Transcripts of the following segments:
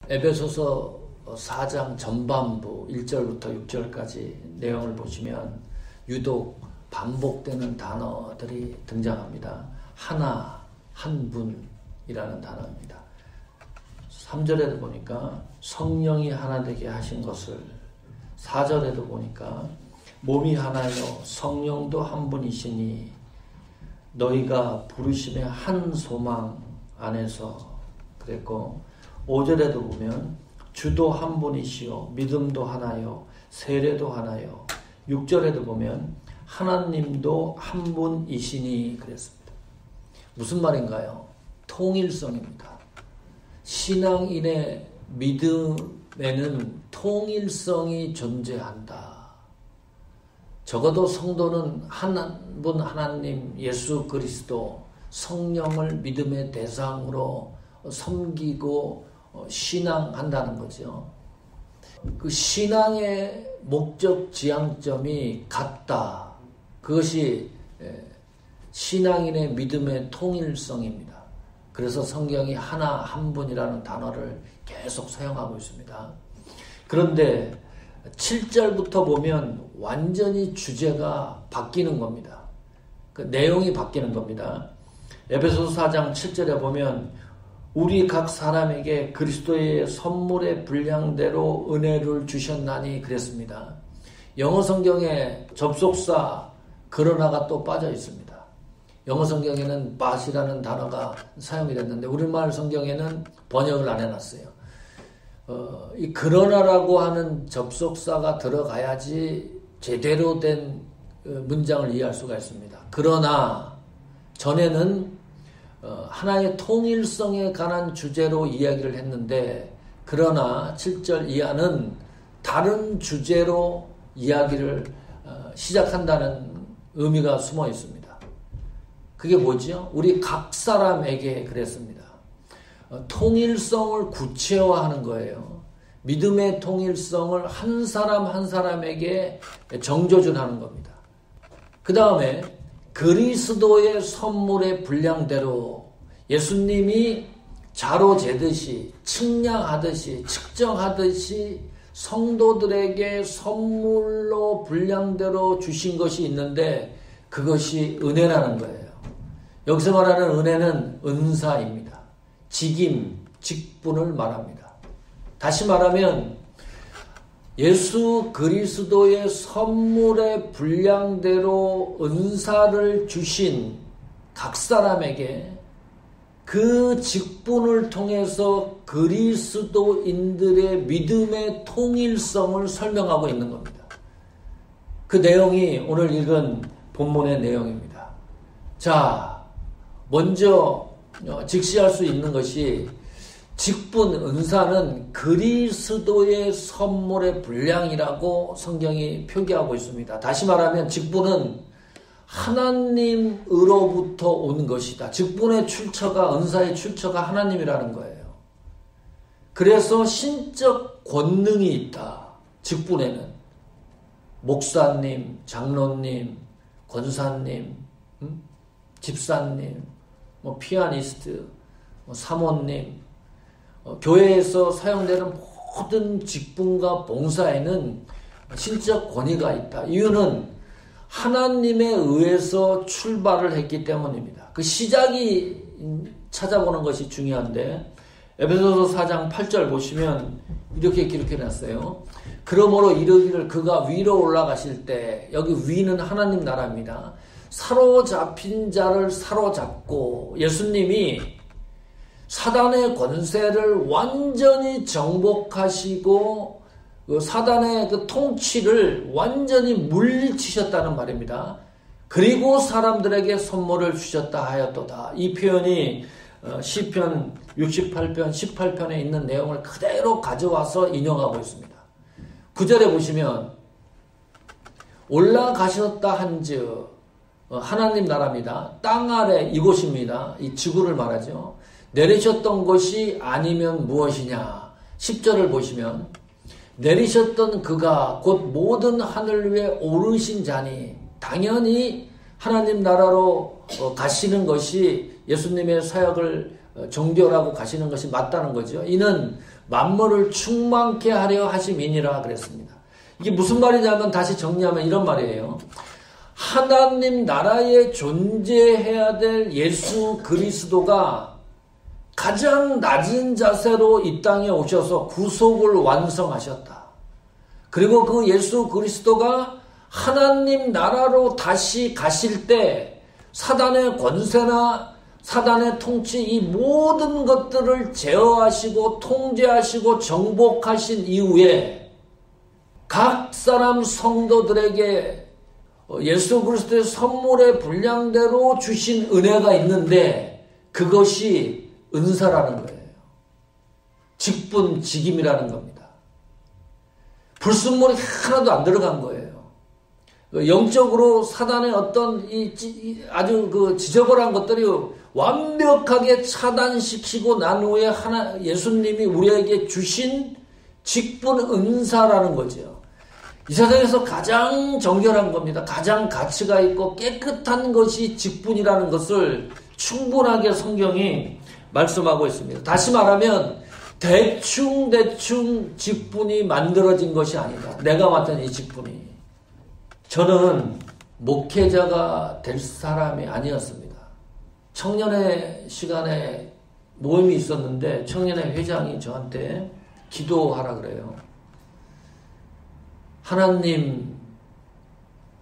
에베소서 4장 전반부 1절부터 6절까지 내용을 보시면 유독 반복되는 단어들이 등장합니다. 하나, 한 분이라는 단어입니다. 3절에도 보니까 성령이 하나 되게 하신 것을, 4절에도 보니까 몸이 하나요 성령도 한 분이시니 너희가 부르심의 한 소망 안에서 그랬고, 5절에도 보면 주도 한 분이시요 믿음도 하나요 세례도 하나요, 6절에도 보면 하나님도 한 분이시니 그랬습니다. 무슨 말인가요? 통일성입니다. 신앙인의 믿음에는 통일성이 존재한다. 적어도 성도는 한 하나님 예수 그리스도 성령을 믿음의 대상으로 섬기고 신앙한다는 거죠. 그 신앙의 목적 지향점이 같다. 그것이 신앙인의 믿음의 통일성입니다. 그래서 성경이 하나, 한 분이라는 단어를 계속 사용하고 있습니다. 그런데 7절부터 보면 완전히 주제가 바뀌는 겁니다. 그 내용이 바뀌는 겁니다. 에베소서 4장 7절에 보면 우리 각 사람에게 그리스도의 선물의 분량대로 은혜를 주셨나니 그랬습니다. 영어 성경에 접속사 그러나가 또 빠져 있습니다. 영어 성경에는 but이라는 단어가 사용이 됐는데 우리말 성경에는 번역을 안 해놨어요. 이 그러나라고 하는 접속사가 들어가야지 제대로 된 문장을 이해할 수가 있습니다. 그러나 전에는 하나의 통일성에 관한 주제로 이야기를 했는데, 그러나 7절 이하는 다른 주제로 이야기를 시작한다는 의미가 숨어 있습니다. 그게 뭐지요? 우리 각 사람에게 그랬습니다. 통일성을 구체화하는 거예요. 믿음의 통일성을 한 사람 한 사람에게 정조준하는 겁니다. 그 다음에 그리스도의 선물의 분량대로 예수님이 자로 재듯이 측량하듯이 측정하듯이 성도들에게 선물로 분량대로 주신 것이 있는데 그것이 은혜라는 거예요. 여기서 말하는 은혜는 은사입니다. 직임, 직분을 말합니다. 다시 말하면 예수 그리스도의 선물의 분량대로 은사를 주신 각 사람에게 그 직분을 통해서 그리스도인들의 믿음의 통일성을 설명하고 있는 겁니다. 그 내용이 오늘 읽은 본문의 내용입니다. 자, 먼저 직시할 수 있는 것이 직분, 은사는 그리스도의 선물의 분량이라고 성경이 표기하고 있습니다. 다시 말하면 직분은 하나님으로부터 온 것이다. 직분의 출처가, 은사의 출처가 하나님이라는 거예요. 그래서 신적 권능이 있다. 직분에는 목사님, 장로님, 권사님, 집사님, 피아니스트, 사모님, 교회에서 사용되는 모든 직분과 봉사에는 신적 권위가 있다. 이유는 하나님에 의해서 출발을 했기 때문입니다. 그 시작이 찾아보는 것이 중요한데 에베소서 4장 8절 보시면 이렇게 기록해놨어요. 그러므로 이르기를 그가 위로 올라가실 때, 여기 위는 하나님 나라입니다. 사로잡힌 자를 사로잡고 예수님이 사단의 권세를 완전히 정복하시고 그 사단의 그 통치를 완전히 물리치셨다는 말입니다. 그리고 사람들에게 선물을 주셨다 하였도다. 이 표현이 시편 68편 18편에 있는 내용을 그대로 가져와서 인용하고 있습니다. 9절에 보시면 올라가셨다 한즉 하나님 나라입니다. 땅 아래 이곳입니다. 이 지구를 말하죠. 내리셨던 것이 아니면 무엇이냐. 10절을 보시면 내리셨던 그가 곧 모든 하늘 위에 오르신 자니, 당연히 하나님 나라로 가시는 것이 예수님의 사역을 종결하고 가시는 것이 맞다는 거죠. 이는 만물을 충만케 하려 하심이니라 그랬습니다. 이게 무슨 말이냐면 다시 정리하면 이런 말이에요. 하나님 나라에 존재해야 될 예수 그리스도가 가장 낮은 자세로 이 땅에 오셔서 구속을 완성하셨다. 그리고 그 예수 그리스도가 하나님 나라로 다시 가실 때 사단의 권세나 사단의 통치 이 모든 것들을 제어하시고 통제하시고 정복하신 이후에 각 사람 성도들에게 예수 그리스도의 선물의 분량대로 주신 은혜가 있는데 그것이 은사라는 거예요. 직분, 직임이라는 겁니다. 불순물이 하나도 안 들어간 거예요. 영적으로 사단의 어떤 아주 그 지저분한 것들이 완벽하게 차단시키고 난 후에 예수님이 우리에게 주신 직분 은사라는 거죠. 이 세상에서 가장 정결한 겁니다. 가장 가치가 있고 깨끗한 것이 직분이라는 것을 충분하게 성경이 말씀하고 있습니다. 다시 말하면 대충 직분이 만들어진 것이 아니다. 내가 맡은 이 직분이. 저는 목회자가 될 사람이 아니었습니다. 청년의 시간에 모임이 있었는데 청년의 회장이 저한테 기도하라 그래요. 하나님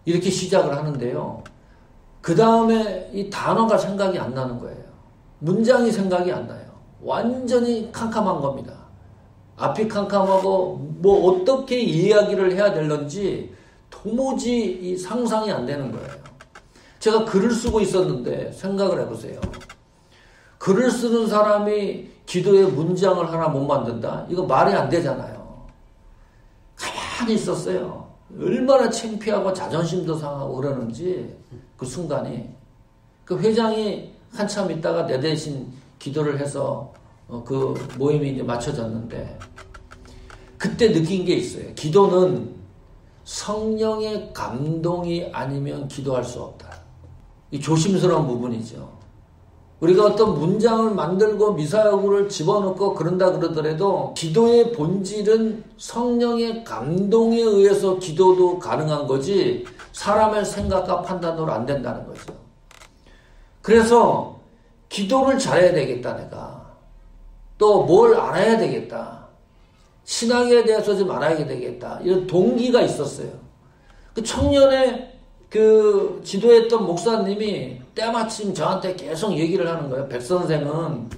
이렇게 시작을 하는데요. 그 다음에 이 단어가 생각이 안 나는 거예요. 문장이 생각이 안 나요. 완전히 캄캄한 겁니다. 앞이 캄캄하고 뭐 어떻게 이야기를 해야 될런지 도무지 이 상상이 안 되는 거예요. 제가 글을 쓰고 있었는데 생각을 해보세요. 글을 쓰는 사람이 기도의 문장을 하나 못 만든다? 이거 말이 안 되잖아요. 가만히 있었어요. 얼마나 창피하고 자존심도 상하고 그러는지 그 순간이. 그 회장이 한참 있다가 내 대신 기도를 해서 그 모임이 이제 맞춰졌는데 그때 느낀 게 있어요. 기도는 성령의 감동이 아니면 기도할 수 없다. 이 조심스러운 부분이죠. 우리가 어떤 문장을 만들고 미사여구를 집어넣고 그런다 그러더라도 기도의 본질은 성령의 감동에 의해서 기도도 가능한 거지 사람의 생각과 판단으로 안 된다는 거죠. 그래서 기도를 잘해야 되겠다 내가. 또 뭘 알아야 되겠다. 신앙에 대해서 좀 알아야 되겠다. 이런 동기가 있었어요. 그 청년의 그 지도했던 목사님이 때마침 저한테 계속 얘기를 하는 거예요. 백 선생은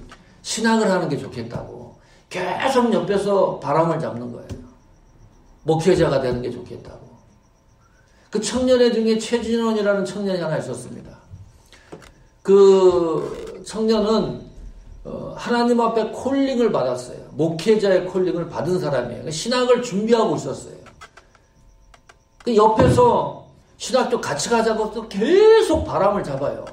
신학을 하는 게 좋겠다고. 계속 옆에서 바람을 잡는 거예요. 목회자가 되는 게 좋겠다고. 그 청년의 중에 최진원이라는 청년이 하나 있었습니다. 그 청년은 하나님 앞에 콜링을 받았어요. 목회자의 콜링을 받은 사람이에요. 신학을 준비하고 있었어요. 그 옆에서 신학교 같이 가자고 또 계속 바람을 잡아요.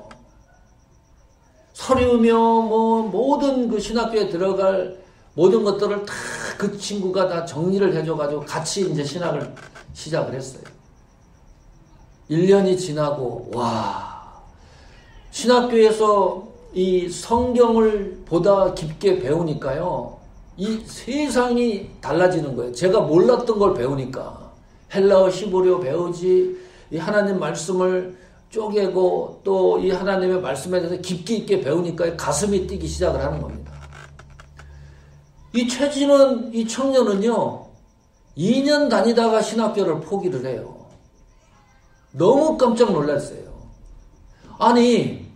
서류며 뭐 모든 그 신학교에 들어갈 모든 것들을 다 그 친구가 다 정리를 해줘가지고 같이 이제 신학을 시작을 했어요. 1년이 지나고 와 신학교에서 이 성경을 보다 깊게 배우니까요. 이 세상이 달라지는 거예요. 제가 몰랐던 걸 배우니까 헬라어 히브리어 배우지 이 하나님 말씀을 쪼개고 또 이 하나님의 말씀에 대해서 깊이 있게 배우니까 가슴이 뛰기 시작을 하는 겁니다. 이 최진원 이 청년은요 2년 다니다가 신학교를 포기를 해요. 너무 깜짝 놀랐어요. 아니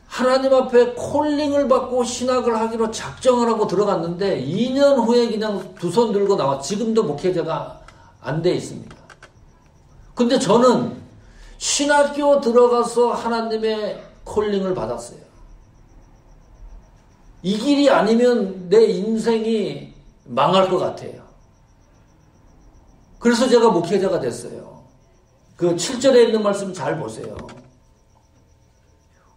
하나님 앞에 콜링을 받고 신학을 하기로 작정을 하고 들어갔는데 2년 후에 그냥 두 손 들고 나와 지금도 목회자가 안 돼 있습니다. 근데 저는 신학교 들어가서 하나님의 콜링을 받았어요. 이 길이 아니면 내 인생이 망할 것 같아요. 그래서 제가 목회자가 됐어요. 그 7절에 있는 말씀 잘 보세요.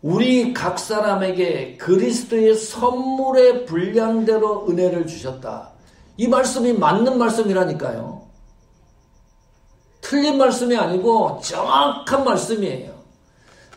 우리 각 사람에게 그리스도의 선물의 분량대로 은혜를 주셨다. 이 말씀이 맞는 말씀이라니까요. 틀린 말씀이 아니고 정확한 말씀이에요.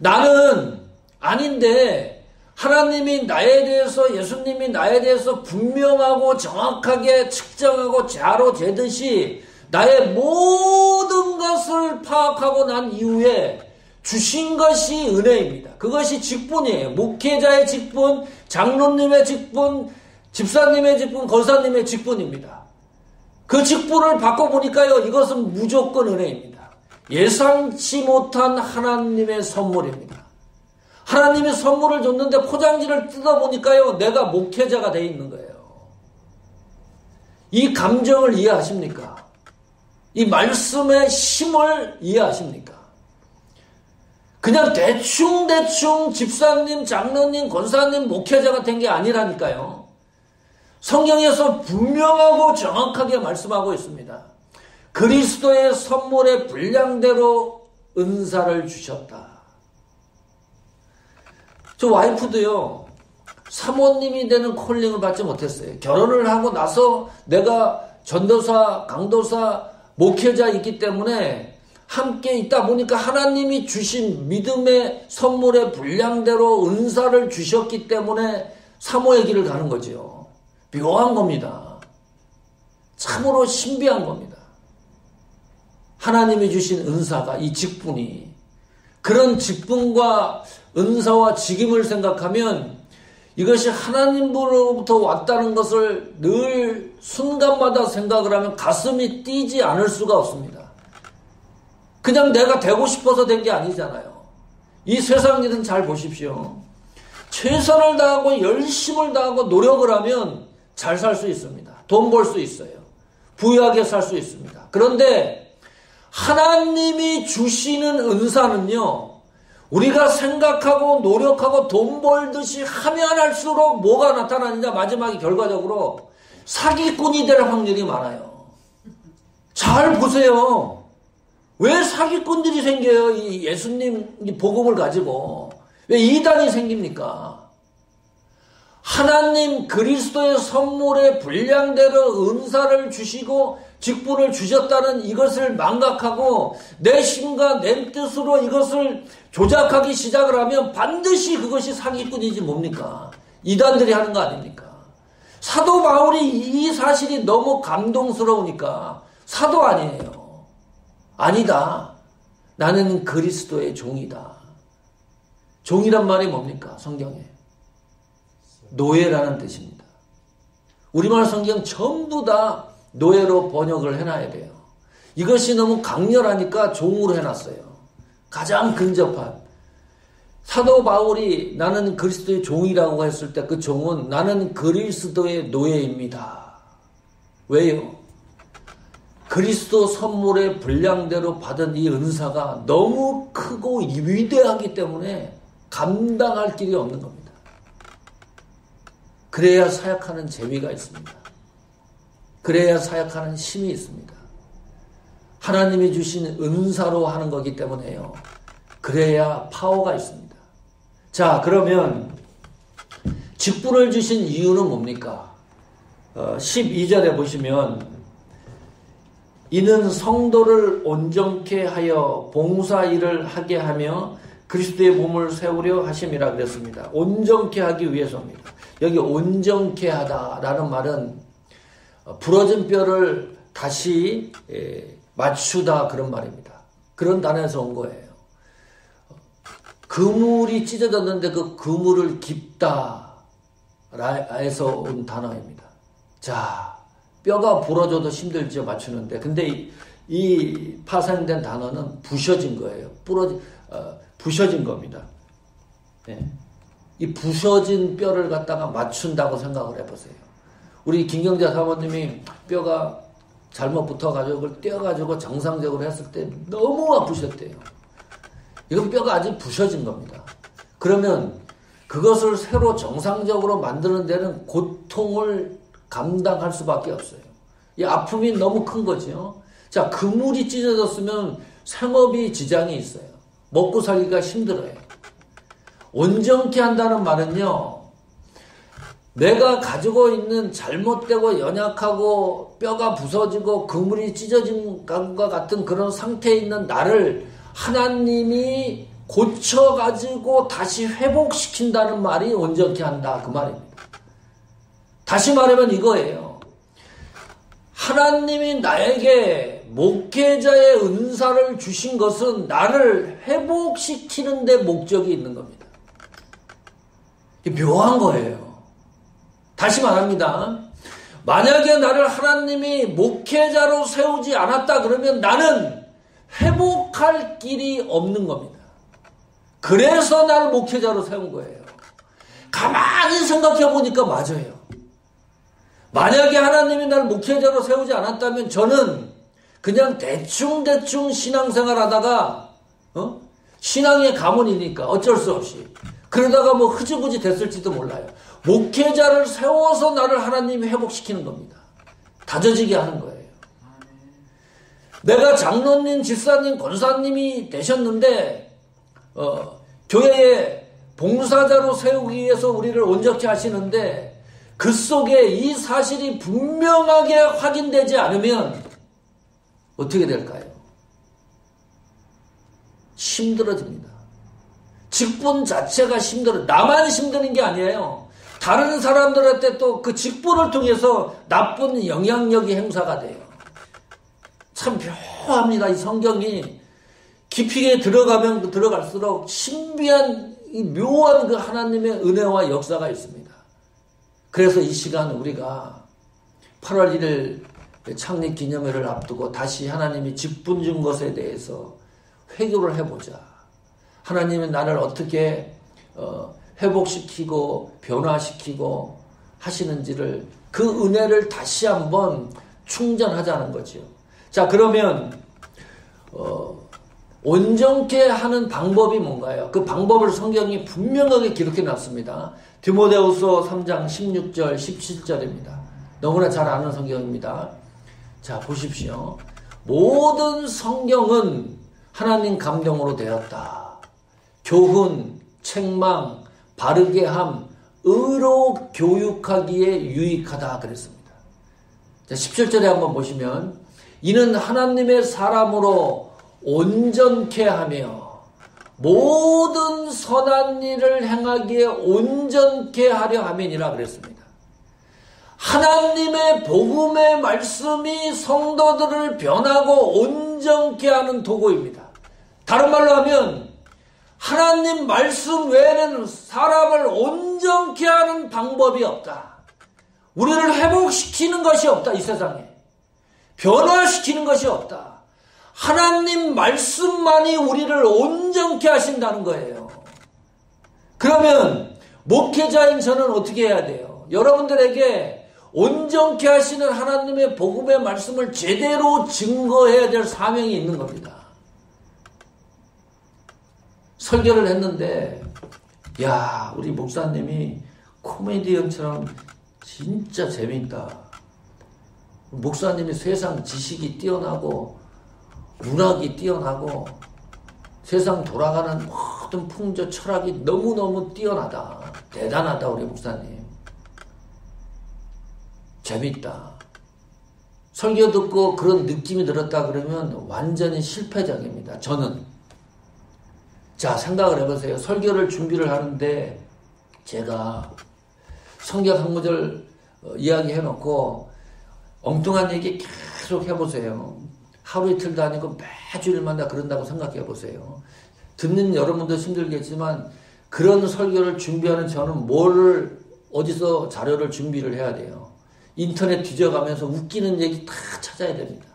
나는 아닌데 하나님이 나에 대해서, 예수님이 나에 대해서 분명하고 정확하게 측정하고 자로 재듯이 나의 모든 것을 파악하고 난 이후에 주신 것이 은혜입니다. 그것이 직분이에요. 목회자의 직분, 장로님의 직분, 집사님의 직분, 권사님의 직분입니다. 그 직분을 바꿔보니까요, 이것은 무조건 은혜입니다. 예상치 못한 하나님의 선물입니다. 하나님의 선물을 줬는데 포장지를 뜯어보니까요, 내가 목회자가 되어 있는 거예요. 이 감정을 이해하십니까? 이 말씀의 힘을 이해하십니까? 그냥 대충 집사님, 장로님, 권사님, 목회자가 된 게 아니라니까요. 성경에서 분명하고 정확하게 말씀하고 있습니다. 그리스도의 선물의 분량대로 은사를 주셨다. 저 와이프도요, 사모님이 되는 콜링을 받지 못했어요. 결혼을 하고 나서 내가 전도사, 강도사, 목회자 있기 때문에 함께 있다 보니까 하나님이 주신 믿음의 선물의 분량대로 은사를 주셨기 때문에 사모의 길을 가는 거죠. 묘한 겁니다. 참으로 신비한 겁니다. 하나님이 주신 은사가, 이 직분이, 그런 직분과 은사와 직임을 생각하면 이것이 하나님으로부터 왔다는 것을 늘 순간마다 생각을 하면 가슴이 뛰지 않을 수가 없습니다. 그냥 내가 되고 싶어서 된 게 아니잖아요. 이 세상 일은 잘 보십시오. 최선을 다하고 열심을 다하고 노력을 하면 잘 살 수 있습니다. 돈 벌 수 있어요. 부유하게 살 수 있습니다. 그런데 하나님이 주시는 은사는요, 우리가 생각하고 노력하고 돈 벌듯이 하면 할수록 뭐가 나타나느냐, 마지막에 결과적으로 사기꾼이 될 확률이 많아요. 잘 보세요. 왜 사기꾼들이 생겨요? 이 예수님 복음을 가지고. 왜 이단이 생깁니까? 하나님 그리스도의 선물의 분량대로 은사를 주시고 직분을 주셨다는 이것을 망각하고 내 힘과 내 뜻으로 이것을 조작하기 시작을 하면 반드시 그것이 사기꾼이지 뭡니까? 이단들이 하는 거 아닙니까? 사도 바울이 이 사실이 너무 감동스러우니까 사도 아니에요. 아니다. 나는 그리스도의 종이다. 종이란 말이 뭡니까? 성경에. 노예라는 뜻입니다. 우리말 성경 전부 다 노예로 번역을 해놔야 돼요. 이것이 너무 강렬하니까 종으로 해놨어요. 가장 근접한. 사도 바울이 나는 그리스도의 종이라고 했을 때 그 종은 나는 그리스도의 노예입니다. 왜요? 그리스도 선물의 분량대로 받은 이 은사가 너무 크고 위대하기 때문에 감당할 길이 없는 겁니다. 그래야 사역하는 재미가 있습니다. 그래야 사역하는 힘이 있습니다. 하나님이 주신 은사로 하는 거기 때문에요. 그래야 파워가 있습니다. 자, 그러면 직분을 주신 이유는 뭡니까? 12절에 보시면 이는 성도를 온전케 하여 봉사 일을 하게 하며 그리스도의 몸을 세우려 하심이라 그랬습니다. 온전케 하기 위해서입니다. 여기 온전케 하다라는 말은 부러진 뼈를 다시 맞추다 그런 말입니다. 그런 단어에서 온 거예요. 그물이 찢어졌는데 그 그물을 깁다 에서 온 단어입니다. 자, 뼈가 부러져도 힘들죠, 맞추는데. 근데 이 파생된 단어는 부셔진 거예요. 부셔진 겁니다. 네. 이 부셔진 뼈를 갖다가 맞춘다고 생각을 해보세요. 우리 김경자 사모님이 뼈가 잘못 붙어가지고 그걸 떼어가지고 정상적으로 했을 때 너무 아프셨대요. 이건 뼈가 아직 부셔진 겁니다. 그러면 그것을 새로 정상적으로 만드는 데는 고통을 감당할 수밖에 없어요. 이 아픔이 너무 큰 거죠. 자, 그물이 찢어졌으면 생업이 지장이 있어요. 먹고 살기가 힘들어요. 온전케 한다는 말은요, 내가 가지고 있는 잘못되고 연약하고 뼈가 부서지고 그물이 찢어진 것과 같은 그런 상태에 있는 나를 하나님이 고쳐가지고 다시 회복시킨다는 말이 온전케 한다. 그 말입니다. 다시 말하면 이거예요. 하나님이 나에게 목회자의 은사를 주신 것은 나를 회복시키는 데 목적이 있는 겁니다. 묘한 거예요. 다시 말합니다. 만약에 나를 하나님이 목회자로 세우지 않았다 그러면 나는 회복할 길이 없는 겁니다. 그래서 나를 목회자로 세운 거예요. 가만히 생각해 보니까 맞아요. 만약에 하나님이 나를 목회자로 세우지 않았다면 저는 그냥 대충 신앙생활 하다가 신앙의 가문이니까 어쩔 수 없이 그러다가 뭐 흐지부지 됐을지도 몰라요. 목회자를 세워서 나를 하나님이 회복시키는 겁니다. 다져지게 하는 거예요. 내가 장로님, 집사님, 권사님이 되셨는데 교회에 봉사자로 세우기 위해서 우리를 온전케 하시는데 그 속에 이 사실이 분명하게 확인되지 않으면 어떻게 될까요? 힘들어집니다. 직분 자체가 힘들어요. 나만 힘드는 게 아니에요. 다른 사람들한테 또 그 직분을 통해서 나쁜 영향력이 행사가 돼요. 참 묘합니다. 이 성경이 깊이게 들어가면 들어갈수록 신비한 이 묘한 그 하나님의 은혜와 역사가 있습니다. 그래서 이 시간 우리가 8월 1일 창립 기념회를 앞두고 다시 하나님이 직분 준 것에 대해서 회개를 해보자. 하나님은 나를 어떻게 회복시키고 변화시키고 하시는지를 그 은혜를 다시 한번 충전하자는 거죠. 자, 그러면 온전케 하는 방법이 뭔가요? 그 방법을 성경이 분명하게 기록해 놨습니다. 디모데후서 3장 16절 17절입니다. 너무나 잘 아는 성경입니다. 자, 보십시오. 모든 성경은 하나님 감동으로 되었다. 교훈, 책망, 바르게 함, 의로 교육하기에 유익하다 그랬습니다. 자, 17절에 한번 보시면 이는 하나님의 사람으로 온전케 하며 모든 선한 일을 행하기에 온전케 하려 함이니라 그랬습니다. 하나님의 복음의 말씀이 성도들을 변하고 온전케 하는 도구입니다. 다른 말로 하면 하나님 말씀 외에는 사람을 온전케 하는 방법이 없다. 우리를 회복시키는 것이 없다. 이 세상에. 변화시키는 것이 없다. 하나님 말씀만이 우리를 온전케 하신다는 거예요. 그러면 목회자인 저는 어떻게 해야 돼요? 여러분들에게 온전케 하시는 하나님의 복음의 말씀을 제대로 증거해야 될 사명이 있는 겁니다. 설교를 했는데 야, 우리 목사님이 코미디언처럼 진짜 재밌다. 목사님이 세상 지식이 뛰어나고 문학이 뛰어나고 세상 돌아가는 모든 풍조 철학이 너무너무 뛰어나다. 대단하다 우리 목사님. 재밌다. 설교 듣고 그런 느낌이 들었다 그러면 완전히 실패작입니다. 저는. 자, 생각을 해보세요. 설교를 준비를 하는데 제가 성경 한 구절 이야기해놓고 엉뚱한 얘기 계속 해보세요. 하루 이틀도 아니고 매주일마다 그런다고 생각해보세요. 듣는 여러분도 힘들겠지만 그런 설교를 준비하는 저는 어디서 자료를 준비를 해야 돼요. 인터넷 뒤져가면서 웃기는 얘기 다 찾아야 됩니다.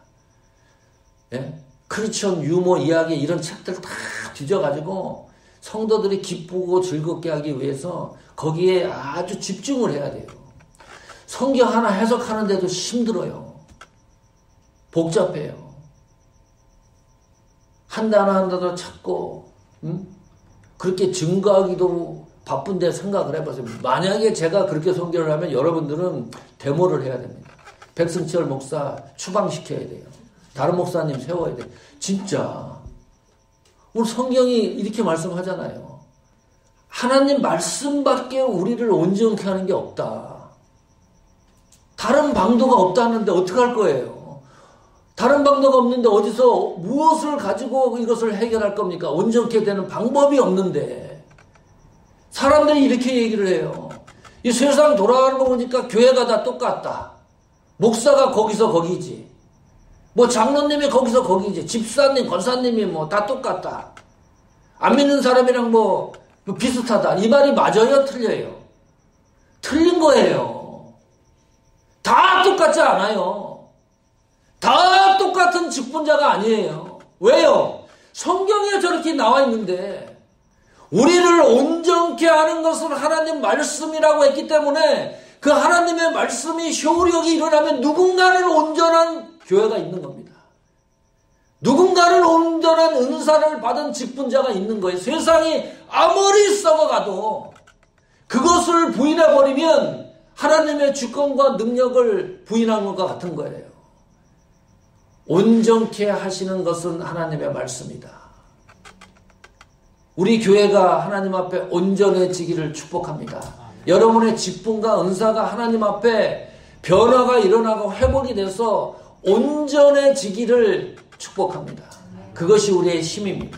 예? 크리스천 유머 이야기 이런 책들 다 뒤져가지고 성도들이 기쁘고 즐겁게 하기 위해서 거기에 아주 집중을 해야 돼요. 성경 하나 해석하는데도 힘들어요. 복잡해요. 한 단어 한 단어 찾고 그렇게 증거하기도 바쁜데 생각을 해보세요. 만약에 제가 그렇게 성경을 하면 여러분들은 데모를 해야 됩니다. 백승철 목사 추방시켜야 돼요. 다른 목사님 세워야 돼요. 진짜 오늘 성경이 이렇게 말씀하잖아요. 하나님 말씀밖에 우리를 온전케 하는 게 없다. 다른 방도가 없다는데 어떻게 할 거예요? 다른 방법 없는데 어디서 무엇을 가지고 이것을 해결할 겁니까? 온전케 되는 방법이 없는데 사람들이 이렇게 얘기를 해요. 이 세상 돌아가는 거 보니까 교회가 다 똑같다. 목사가 거기서 거기지. 뭐 장로님이 거기서 거기지. 집사님, 권사님이 뭐 다 똑같다. 안 믿는 사람이랑 뭐 비슷하다. 이 말이 맞아요? 틀려요? 틀린 거예요. 다 똑같지 않아요. 다 똑같은 직분자가 아니에요. 왜요? 성경에 저렇게 나와 있는데 우리를 온전케 하는 것은 하나님 말씀이라고 했기 때문에 그 하나님의 말씀이 효력이 일어나면 누군가는 온전한 교회가 있는 겁니다. 누군가는 온전한 은사를 받은 직분자가 있는 거예요. 세상이 아무리 썩어가도 그것을 부인해버리면 하나님의 주권과 능력을 부인한 것과 같은 거예요. 온전케 하시는 것은 하나님의 말씀이다. 우리 교회가 하나님 앞에 온전해지기를 축복합니다. 여러분의 직분과 은사가 하나님 앞에 변화가 일어나고 회복이 돼서 온전해지기를 축복합니다. 그것이 우리의 힘입니다.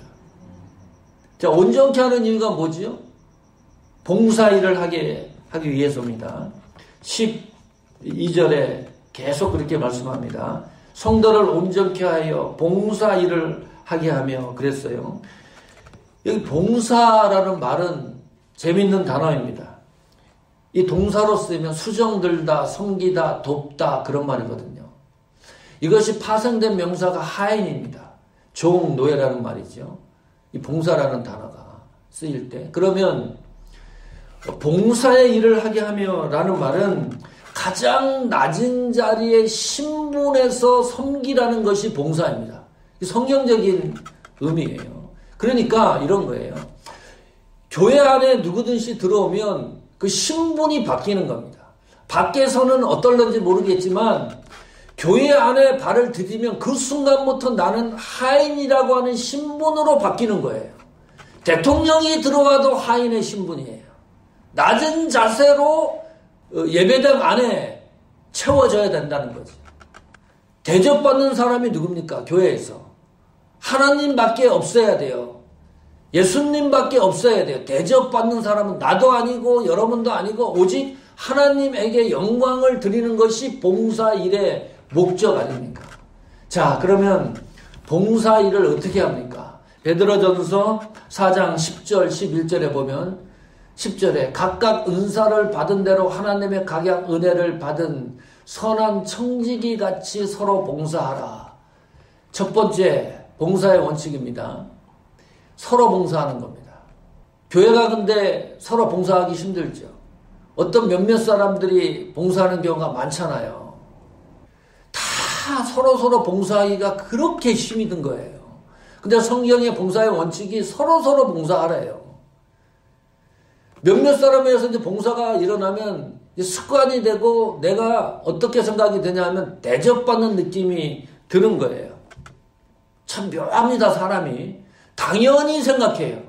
자, 온전케 하는 이유가 뭐지요? 봉사일을 하기 위해서입니다. 12절에 계속 그렇게 말씀합니다. 성도를 온전케 하여 봉사일을 하게 하며 그랬어요. 여기 봉사라는 말은 재밌는 단어입니다. 이 동사로 쓰이면 수정들다, 섬기다, 돕다 그런 말이거든요. 이것이 파생된 명사가 하인입니다. 종, 노예라는 말이죠. 이 봉사라는 단어가 쓰일 때. 그러면 봉사의 일을 하게 하며 라는 말은 가장 낮은 자리의 신분에서 섬기라는 것이 봉사입니다. 성경적인 의미예요. 그러니까 이런 거예요. 교회 안에 누구든지 들어오면 그 신분이 바뀌는 겁니다. 밖에서는 어떨런지 모르겠지만 교회 안에 발을 디디면 그 순간부터 나는 하인이라고 하는 신분으로 바뀌는 거예요. 대통령이 들어와도 하인의 신분이에요. 낮은 자세로 예배당 안에 채워져야 된다는 거죠. 대접받는 사람이 누굽니까? 교회에서. 하나님밖에 없어야 돼요. 예수님밖에 없어야 돼요. 대접받는 사람은 나도 아니고 여러분도 아니고 오직 하나님에게 영광을 드리는 것이 봉사일의 목적 아닙니까? 자, 그러면 봉사일을 어떻게 합니까? 베드로전서 4장 10절 11절에 보면 10절에 각각 은사를 받은 대로 하나님의 각양 은혜를 받은 선한 청지기 같이 서로 봉사하라. 첫 번째 봉사의 원칙입니다. 서로 봉사하는 겁니다. 교회가 근데 서로 봉사하기 힘들죠. 어떤 몇몇 사람들이 봉사하는 경우가 많잖아요. 다 서로 봉사하기가 그렇게 힘이 든 거예요. 근데 성경의 봉사의 원칙이 서로 봉사하래요. 몇몇 사람에서 이제 봉사가 일어나면 습관이 되고 내가 어떻게 생각이 되냐면 대접받는 느낌이 드는 거예요. 참 묘합니다, 사람이. 당연히 생각해요.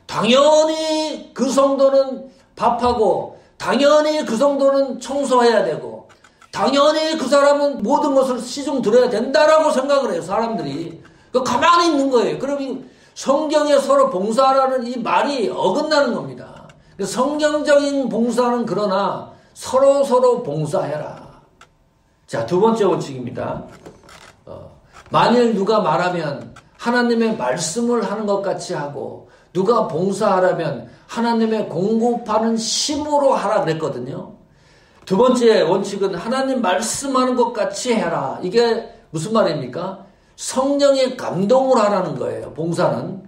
당연히 그 성도는 밥하고, 당연히 그 성도는 청소해야 되고, 당연히 그 사람은 모든 것을 시중 들어야 된다라고 생각을 해요, 사람들이. 가만히 있는 거예요. 그럼 성경에 서로 봉사라는 이 말이 어긋나는 겁니다. 성경적인 봉사는 그러나 서로 봉사해라. 자, 두 번째 원칙입니다. 만일 누가 말하면 하나님의 말씀을 하는 것 같이 하고 누가 봉사하라면 하나님의 공급하는 힘으로 하라 그랬거든요. 두 번째 원칙은 하나님 말씀하는 것 같이 해라. 이게 무슨 말입니까? 성령의 감동을 하라는 거예요. 봉사는.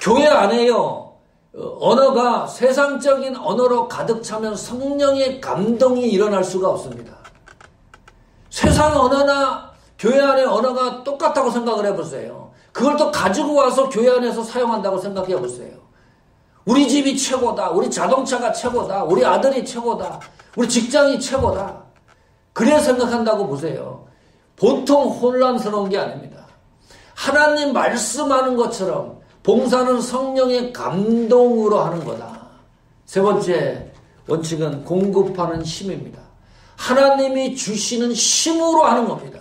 교회 안에요. 언어가 세상적인 언어로 가득 차면 성령의 감동이 일어날 수가 없습니다. 세상 언어나 교회 안의 언어가 똑같다고 생각을 해보세요. 그걸 또 가지고 와서 교회 안에서 사용한다고 생각해 보세요. 우리 집이 최고다. 우리 자동차가 최고다. 우리 아들이 최고다. 우리 직장이 최고다. 그래 생각한다고 보세요. 보통 혼란스러운 게 아닙니다. 하나님 말씀하는 것처럼 봉사는 성령의 감동으로 하는 거다. 세 번째 원칙은 공급하는 힘입니다. 하나님이 주시는 힘으로 하는 겁니다.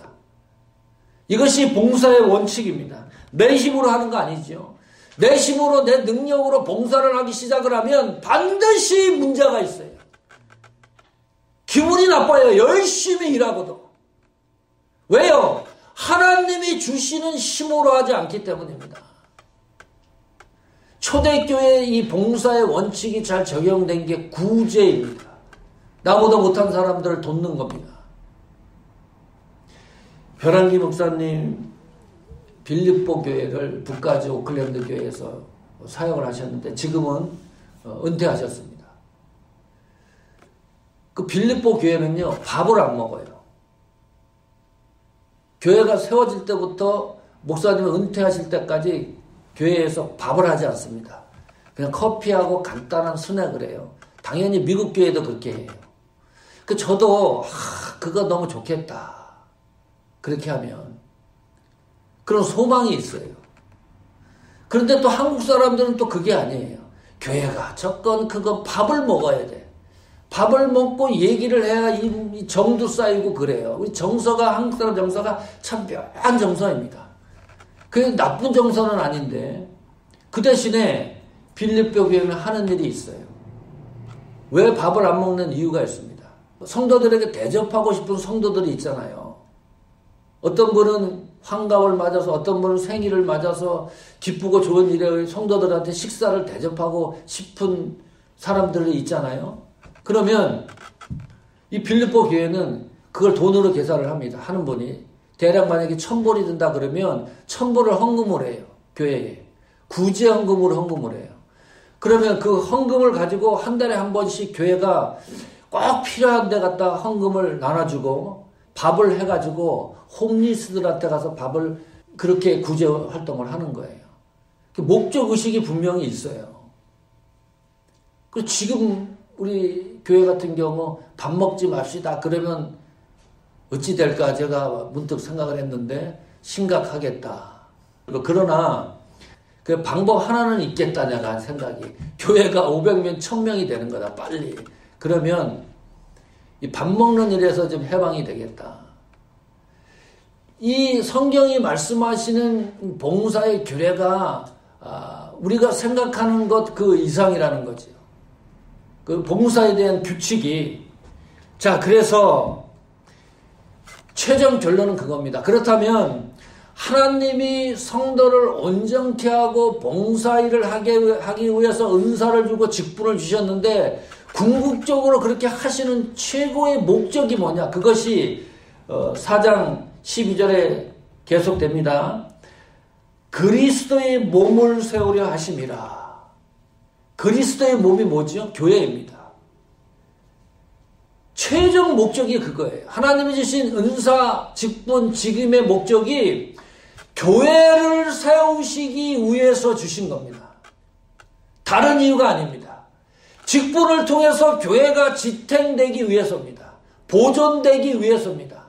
이것이 봉사의 원칙입니다. 내 힘으로 하는 거 아니죠. 내 힘으로 내 능력으로 봉사를 하기 시작을 하면 반드시 문제가 있어요. 기분이 나빠요. 열심히 일하고도. 왜요? 하나님이 주시는 힘으로 하지 않기 때문입니다. 초대교회의 이 봉사의 원칙이 잘 적용된 게 구제입니다. 나보다 못한 사람들을 돕는 겁니다. 벼랑기 목사님 빌립보 교회를 북가주 오클랜드 교회에서 사역을 하셨는데 지금은 은퇴하셨습니다. 그 빌립보 교회는요, 밥을 안 먹어요. 교회가 세워질 때부터 목사님이 은퇴하실 때까지 교회에서 밥을 하지 않습니다. 그냥 커피하고 간단한 스낵을 해요. 당연히 미국 교회도 그렇게 해요. 저도 그거 너무 좋겠다. 그렇게 하면 그런 소망이 있어요. 그런데 또 한국 사람들은 또 그게 아니에요. 교회가 저건 그거 밥을 먹어야 돼. 밥을 먹고 얘기를 해야 이 정도 쌓이고 그래요. 우리 정서가, 한국 사람 정서가 참 묘한 정서입니다. 그게 나쁜 정서는 아닌데 그 대신에 빌립보 교회는 하는 일이 있어요. 왜 밥을 안 먹는 이유가 있습니다. 성도들에게 대접하고 싶은 성도들이 있잖아요. 어떤 분은 환갑을 맞아서, 어떤 분은 생일을 맞아서 기쁘고 좋은 일에 성도들한테 식사를 대접하고 싶은 사람들이 있잖아요. 그러면 이 빌립보 교회는 그걸 돈으로 계산을 합니다. 하는 분이 대략 만약에 1,000불이 든다 그러면 1,000불을 헌금을 해요. 교회에. 구제 헌금으로 헌금을 해요. 그러면 그 헌금을 가지고 한 달에 한 번씩 교회가 꼭 필요한 데 갖다 헌금을 나눠주고 밥을 해가지고 홈리스들한테 가서 밥을 그렇게 구제 활동을 하는 거예요. 목적의식이 분명히 있어요. 그리고 지금 우리 교회 같은 경우 밥 먹지 맙시다 그러면 어찌 될까 제가 문득 생각을 했는데 심각하겠다. 그러나 그 방법 하나는 있겠다 내가 한 생각이. 교회가 500명, 1000명이 되는 거다 빨리. 그러면 이 밥 먹는 일에서 좀 해방이 되겠다. 이 성경이 말씀하시는 봉사의 규례가 우리가 생각하는 것 그 이상이라는 거죠. 그 봉사에 대한 규칙이. 자, 그래서 최종 결론은 그겁니다. 그렇다면 하나님이 성도를 온전케 하고 봉사일을 하기 위해서 은사를 주고 직분을 주셨는데 궁극적으로 그렇게 하시는 최고의 목적이 뭐냐? 그것이 4장 12절에 계속됩니다. 그리스도의 몸을 세우려 하심이라. 그리스도의 몸이 뭐죠? 교회입니다. 최종 목적이 그거예요. 하나님이 주신 은사, 직분, 직임의 목적이 교회를 세우시기 위해서 주신 겁니다. 다른 이유가 아닙니다. 직분을 통해서 교회가 지탱되기 위해서입니다. 보존되기 위해서입니다.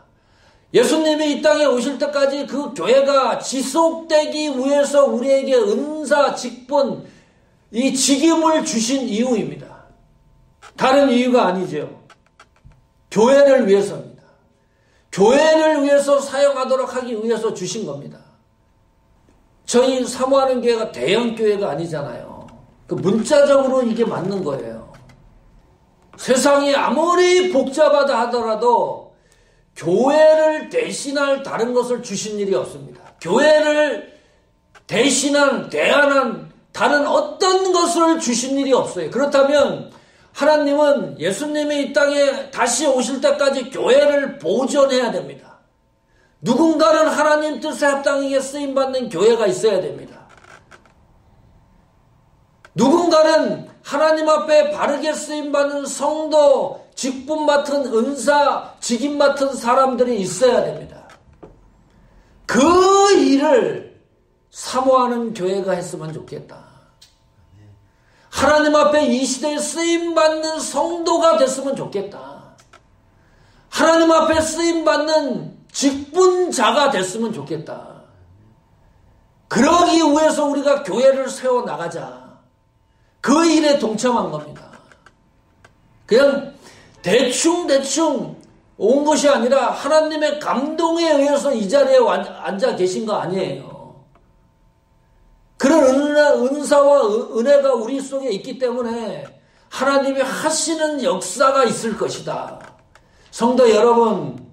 예수님이 이 땅에 오실 때까지 그 교회가 지속되기 위해서 우리에게 은사, 직분, 이 직임을 주신 이유입니다. 다른 이유가 아니죠. 교회를 위해서입니다. 교회를 위해서 사용하도록 하기 위해서 주신 겁니다. 저희 사모하는 교회가 대형 교회가 아니잖아요. 그 문자적으로 이게 맞는 거예요. 세상이 아무리 복잡하다 하더라도 교회를 대신할 다른 것을 주신 일이 없습니다. 교회를 대신한, 대안한 다른 어떤 것을 주신 일이 없어요. 그렇다면 하나님은 예수님이 이 땅에 다시 오실 때까지 교회를 보존해야 됩니다. 누군가는 하나님 뜻에 합당하게 쓰임받는 교회가 있어야 됩니다. 누군가는 하나님 앞에 바르게 쓰임받는 성도, 직분 맡은 은사, 직임 맡은 사람들이 있어야 됩니다. 그 일을 사모하는 교회가 했으면 좋겠다. 하나님 앞에 이 시대에 쓰임받는 성도가 됐으면 좋겠다. 하나님 앞에 쓰임받는 직분자가 됐으면 좋겠다. 그러기 위해서 우리가 교회를 세워나가자. 그 일에 동참한 겁니다. 그냥 대충 온 것이 아니라 하나님의 감동에 의해서 이 자리에 앉아 계신 거 아니에요. 그런 은사와 은혜가 우리 속에 있기 때문에 하나님이 하시는 역사가 있을 것이다. 성도 여러분,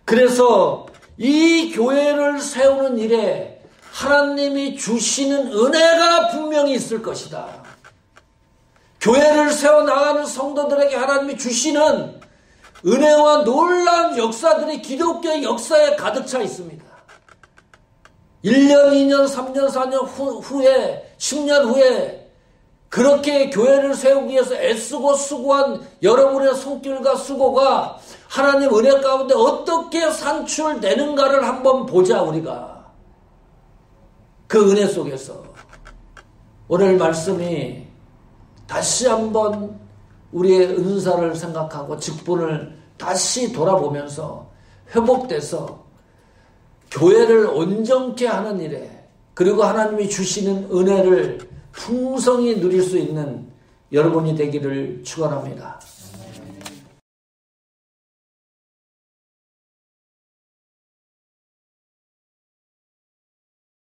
그래서 이 교회를 세우는 일에 하나님이 주시는 은혜가 분명히 있을 것이다. 교회를 세워나가는 성도들에게 하나님이 주시는 은혜와 놀라운 역사들이 기독교의 역사에 가득 차 있습니다. 1년, 2년, 3년, 4년 후에 10년 후에 그렇게 교회를 세우기 위해서 애쓰고 수고한 여러분의 손길과 수고가 하나님 은혜 가운데 어떻게 산출되는가를 한번 보자. 우리가 그 은혜 속에서 오늘 말씀이 다시 한번 우리의 은사를 생각하고 직분을 다시 돌아보면서 회복돼서 교회를 온전케 하는 일에, 그리고 하나님이 주시는 은혜를 풍성히 누릴 수 있는 여러분이 되기를 축원합니다.